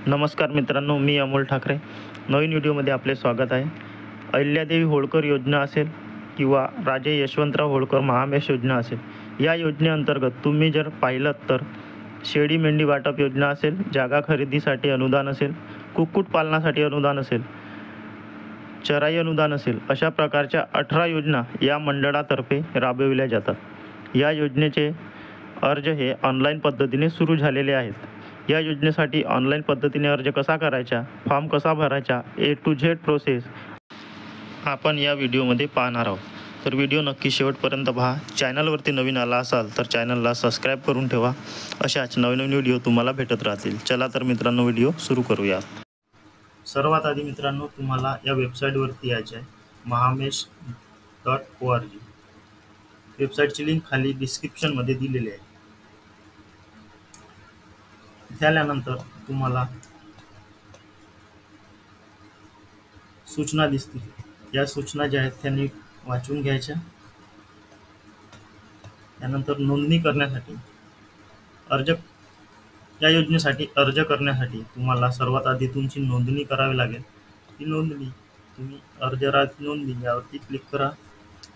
नमस्कार मित्रांनो, मी अमोल ठाकरे. नवीन व्हिडिओमध्ये आपले स्वागत आहे. अहिल्यादेवी होळकर योजना असेल किंवा राजे यशवंतराव होळकर महामेश योजना असेल, या योजनेअंतर्गत तुम्ही जर पाहिलं तर शेळी मेंढी वाटप योजना असेल, जागा खरेदीसाठी अनुदान असेल, कुक्कुटपालनासाठी अनुदान असेल, चराई अनुदान असेल, अशा प्रकारच्या 18 योजना या मंडळातर्फे राबविल्या जातात. या योजनेचे अर्ज हे ऑनलाईन पद्धतीने सुरू झालेले आहेत. या योजनेसाठी ऑनलाईन पद्धतीने अर्ज कसा करायचा, फॉर्म कसा भरायचा, A to Z प्रोसेस आपण या व्हिडिओमध्ये पाहणार आहोत. तर व्हिडिओ नक्की शेवटपर्यंत पहा. चॅनलवरती नवीन आला असाल तर चॅनलला सबस्क्राईब करून ठेवा. अशाच नवीन व्हिडिओ तुम्हाला भेटत राहतील. चला तर मित्रांनो, व्हिडिओ सुरू करूया. सर्वात आधी मित्रांनो, तुम्हाला या वेबसाईटवरती यायचे आहे, mahamesh.org. वेबसाईटची लिंक खाली डिस्क्रिप्शनमध्ये दिलेली आहे. इथे आल्यानंतर तुम्हाला सूचना दिसतील. या सूचना ज्या आहेत त्यांनी वाचून घ्यायच्या. त्यानंतर नोंदणी करण्यासाठी या योजनेसाठी अर्ज करण्यासाठी तुम्हाला सर्वात आधी तुमची नोंदणी करावी लागेल. ती नोंदणी तुम्ही अर्जदाराची नोंदणी यावरती क्लिक करा.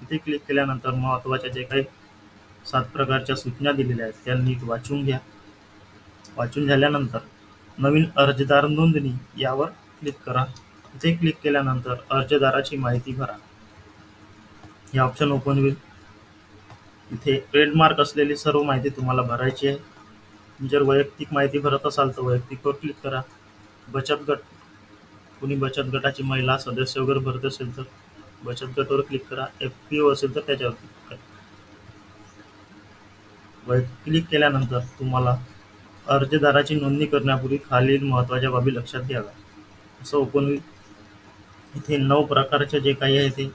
इथे क्लिक केल्यानंतर महत्त्वाच्या जे काही 7 प्रकारच्या सूचना दिलेल्या आहेत त्या नीट वाचून घ्या. वाचून झाल्यानंतर नवीन अर्जदार नोंदणी यावर क्लिक करा. इथे क्लिक केल्यानंतर अर्जदाराची माहिती भरा. हे ऑप्शन ओपन होईल. इथे ट्रेडमार्क असलेली सर्व माहिती तुम्हाला भरायची आहे. जर वैयक्तिक माहिती भरत असाल तर वैयक्तिकवर क्लिक करा. बचत गट, कोणी बचत गटाची महिला सदस्य वगैरे भरत असेल तर बचत गटावर क्लिक करा. FPO असेल तर त्याच्यावर क्लिक करा. क्लिक केल्यानंतर तुम्हाला अर्जदाराची नोंदणी करण्यापूर्वी खालील महत्त्वाच्या बाबी लक्षात घ्याव्या असं ओपन होईल. इथे 9 प्रकारचे जे काही आहे ते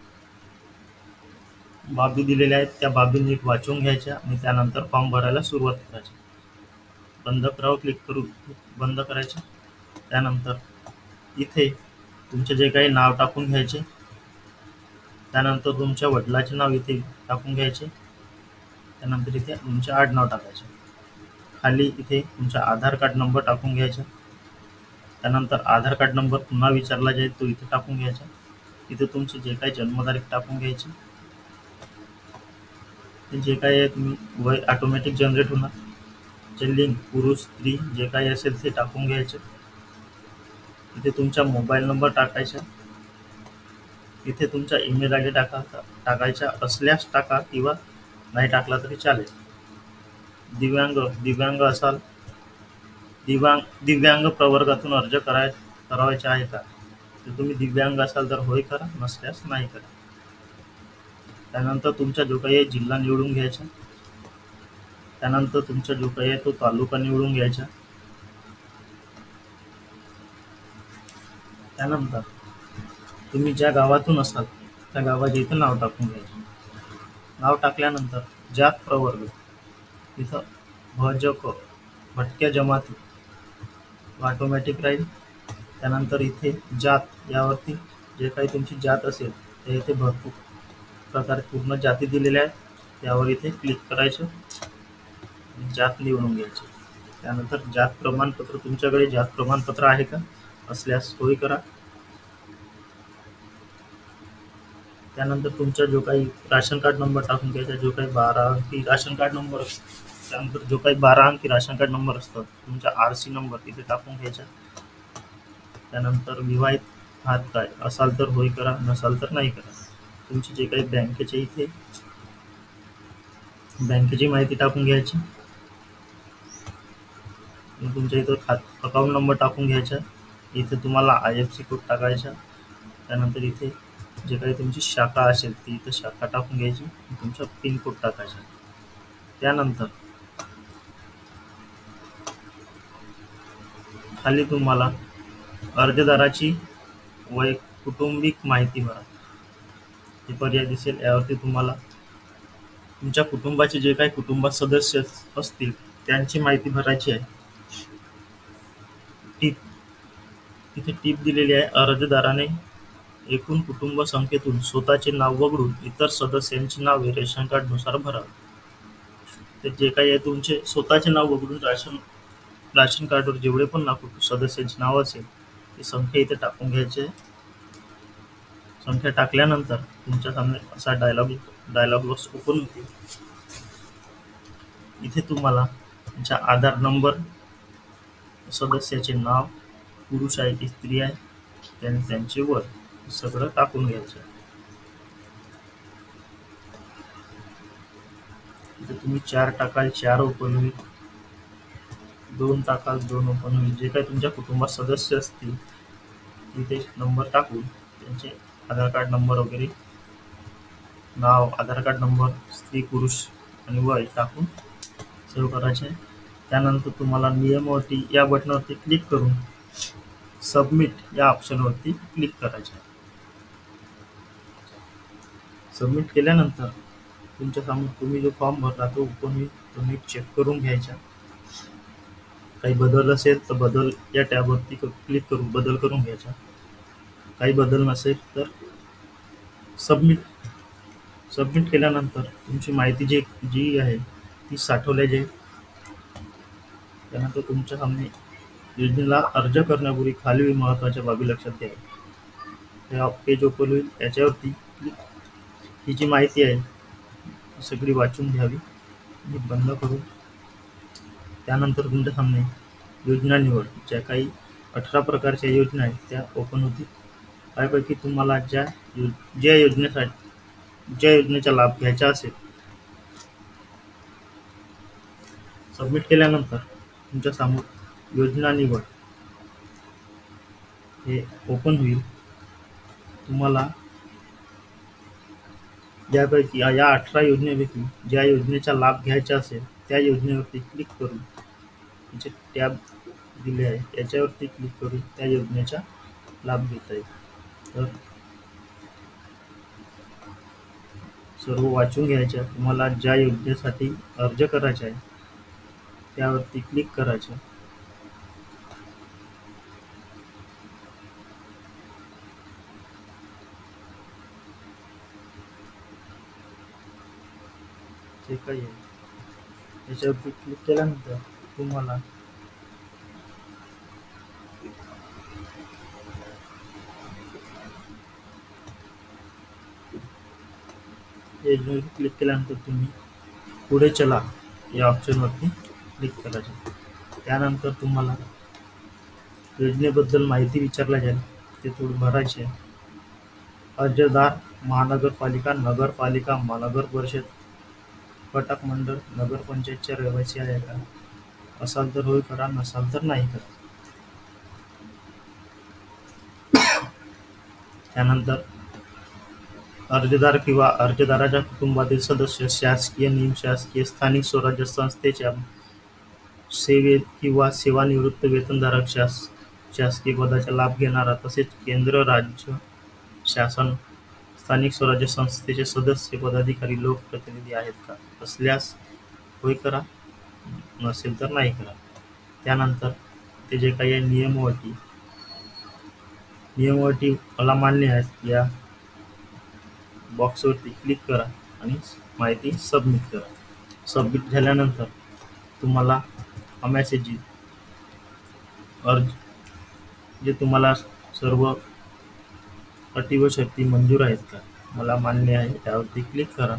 बाबी दिलेल्या आहेत. त्या बाबी नीट वाचून घ्यायच्या आणि त्यानंतर फॉर्म भरायला सुरुवात करायची. बंद करावं क्लिक करून बंद करायचे. त्यानंतर इथे तुमचे जे काही नाव टाकून घ्यायचे. त्यानंतर तुमच्या वडिलाचे नाव इथे टाकून घ्यायचे. त्यानंतर इथे तुमचे आडनाव टाकायचे. खाली इथे तुमचा आधार कार्ड नंबर टाकून घ्यायचा. त्यानंतर आधार कार्ड नंबर पुन्हा विचारला जाईल तो इथे टाकून घ्यायचा. इथे तुमची जे काही जन्मतारीख टाकून घ्यायची. जे काही आहे तुम्ही वय ऑटोमॅटिक जनरेट होणार. जे लिंग पुरुष स्त्री जे काही असेल ते टाकून घ्यायचे. इथे तुमचा मोबाईल नंबर टाकायचा. इथे तुमचा ईमेल ID टाकायचा असल्यास टाका किंवा नाही टाकला तरी चालेल. दिव्यांग असाल, दिव्यांग प्रवर्गातून अर्ज करावायचे आहे का, जर तुम्ही दिव्यांग असाल तर होय करा, नसल्यास नाही करा. त्यानंतर तुमचा जो काही जिल्हा निवडून घ्यायचा. त्यानंतर तुमचा जो काही आहे तो तालुका निवडून घ्यायचा. त्यानंतर तुम्ही ज्या गावातून असाल त्या गावाचे इथं नाव टाकून घ्यायचे. नाव टाकल्यानंतर जात प्रवर्ग इथं भजक भटक्या जमाती ऑटोमॅटिक राहील. त्यानंतर इथे जात यावरती जे काही तुमची जात असेल ते इथे भरपूर प्रकारे पूर्ण जाती दिलेल्या आहेत. त्यावर इथे क्लिक करायचं आणि जात निवडून घ्यायचे. त्यानंतर जात प्रमाणपत्र, तुमच्याकडे जात प्रमाणपत्र आहे का, असल्यास होय करा. त्यानंतर तुमचा जो काही राशन कार्ड नंबर टाकून घ्यायचा. जो काही 12 अंकी राशन कार्ड नंबर असतो, त्यानंतर जो काही 12 अंकी राशन कार्ड नंबर असतात तुमचा RC नंबर इथे टाकून घ्यायचा. त्यानंतर विवाहित आहात काय असाल तर होय करा, नसाल तर नाही करा. तुमची जे काही बँकेचे इथे बँकेची माहिती टाकून घ्यायची. तुमच्या इथं अकाउंट नंबर टाकून घ्यायचा. इथे तुम्हाला IFSC कोड टाकायचा. त्यानंतर इथे जे काही तुमची शाखा असेल ती इथं शाखा टाकून घ्यायची. तुमचा पिनकोड टाकायचा. त्यानंतर खाली तुम्हाला अर्जदाराची कुटुंबिक माहिती भरा हे पर्याय दिसेल. यावरती तुम्हाला तुमच्या कुटुंबाचे जे काही कुटुंबात सदस्य असतील त्यांची माहिती भरायची आहे. इथे टीप दिलेली आहे. अर्जदाराने एकूण कुटुंब संख्येतून स्वतःचे नाव वगळून इतर सदस्यांची नावे रेशन कार्ड नुसार भरावी. ते जे काही आहे तुमचे स्वतःचे नाव वगळून राशन कार्डवर जेवढे पण सदस्यांची नाव असेल ती संख्या इथे टाकून घ्यायची. संख्या टाकल्यानंतर तुमच्या सामने असा डायलॉग बॉक्स ओपन होतील. इथे तुम्हाला तुमचा आधार नंबर, सदस्याचे नाव, पुरुष आहे की स्त्री आहे, त्यांचे वय सगळं टाकून घ्यायचं. इथे तुम्ही 4 टाकाल 4 ओपन होईल, 2 टाकाल 2 ओपन होईल. जे काही तुमच्या कुटुंबात सदस्य असतील तिथे नंबर टाकून त्यांचे आधार कार्ड नंबर वगैरे, नाव, आधार कार्ड नंबर, स्त्री पुरुष आणि वय टाकून सेव्ह करायचे. त्यानंतर तुम्हाला नियमावटी या बटनावरती क्लिक करून सबमिट या ऑप्शनवरती क्लिक करायचे. सबमिट केल्यानंतर तुमच्या समोर तुम्ही जो फॉर्म भरला तो ओपन होईल. तुम्ही चेक करून घ्यायचा. काही बदल असेल तर बदल या टॅबवरती क्लिक करून बदल करून घ्यायचा. काही बदल नसेल तर सबमिट केल्यानंतर तुमची माहिती जी आहे ती साठवल्या जाईल. त्यानंतर तुमच्या सामने योजनेला अर्ज करण्यापूर्वी खालील महत्त्वाच्या बाबी लक्षात घ्या. पेज ओपन होईल. याच्यावरती ही जी माहिती आहे सगळी वाचून घ्यावी. बंद करू. त्यानंतर तुमच्या सामने योजना निवड, ज्या काही 18 प्रकारच्या योजना आहेत त्या ओपन होतील. त्यापैकी तुम्हाला ज्या योजनेचा लाभ घ्यायचा असेल, सबमिट केल्यानंतर तुमच्या समोर योजना निवड हे ओपन होईल. तुम्हाला यापैकी या 18 योजनेपैकी ज्या योजनेचा लाभ घ्यायचा असेल त्या योजनेवरती क्लिक करून जे टॅब दिले आहे याच्यावरती क्लिक करून त्या योजनेचा लाभ घेता येईल. तर सर्व वाचून घ्यायच्या. तुम्हाला ज्या योजनेसाठी अर्ज करायचा आहे त्यावरती क्लिक करायचं. जे काही आहे याच्यावरती क्लिक केल्यानंतर तुम्हाला योजनेवर क्लिक केल्यानंतर तुम्ही पुढे चला या ऑप्शनवरती क्लिक करायचं. त्यानंतर तुम्हाला योजनेबद्दल माहिती विचारल्या जाईल, ते थोडं भरायचे. अर्जदार महानगरपालिका, नगरपालिका, महानगर परिषद, कटक मंडळ, नगरपंचायतच्या रहिवासी आहे का? असाल तर होय करा, नसाल तर नाही करा. त्यानंतर अर्जदार किंवा अर्जदाराच्या कुटुंबातील सदस्य शासकीय, निमशासकीय, स्थानिक स्वराज्य संस्थेच्या सेवेत किंवा सेवानिवृत्त वेतनधारक, शासकीय पदाचा लाभ घेणारा, तसेच केंद्र, राज्य शासन, स्थानिक स्वराज्य संस्थेचे सदस्य, पदाधिकारी, लोकप्रतिनिधी आहेत का? असल्यास होय करा, नसेल तर नाही करा. त्यानंतर ते जे काही नियमावटी मला मान्य आहेत या बॉक्सवरती क्लिक करा आणि माहिती सबमिट करा. सबमिट झाल्यानंतर तुम्हाला हा मेसेज जे तुम्हाला सर्व अटी व शर्ती मंजूर आहेत का? मला मान्य आहे त्यावरती क्लिक करा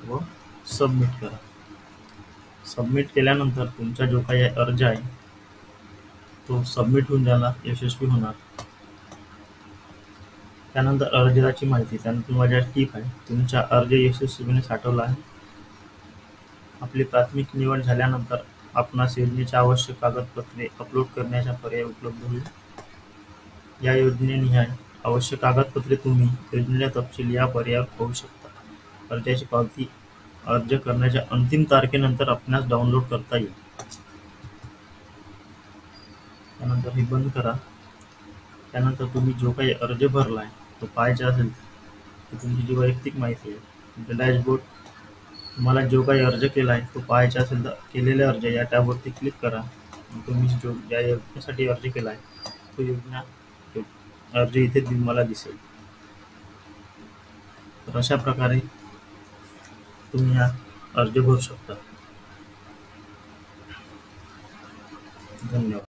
व सबमिट करा. सबमिट केल्यानंतर तुमचा जो काही अर्ज आहे तो सबमिट होऊन जाणार, यशस्वी होणार. त्यानंतर अर्जदाराची माहिती. त्यानंतर माझ्या टीप आहे, तुमचा अर्ज यशस्वीपणे साठवला आहे. आपली प्राथमिक निवड झाल्यानंतर आपणास योजनेची आवश्यक कागदपत्रे अपलोड करण्याचा पर्याय उपलब्ध होईल. या योजनेनिहाय आवश्यक कागदपत्रे तुम्ही योजनेचा तपशील या पर्यायावर पाहू शकता. अर्जाची पावती अर्ज करण्याच्या अंतिम तारखेनंतर आपणास डाउनलोड करता येईल. त्यानंतर हे बंद करा. त्यानंतर तुम्ही जो काही अर्ज भरला आहे तो पाहायचा असेल तर तुमची जी वैयक्तिक माहिती आहे, तुमचा डॅशबोर्ड, तुम्हाला जो काही अर्ज केला आहे तो पाहायचा असेल तर केलेले अर्ज या टॅबवरती क्लिक करा. तुम्ही ज्या योजनेसाठी अर्ज केला आहे तो योजना अर्ज इथे तुम्हाला दिसेल. तर अशा प्रकारे तुम्ही हा अर्ज भरू शकता. धन्यवाद.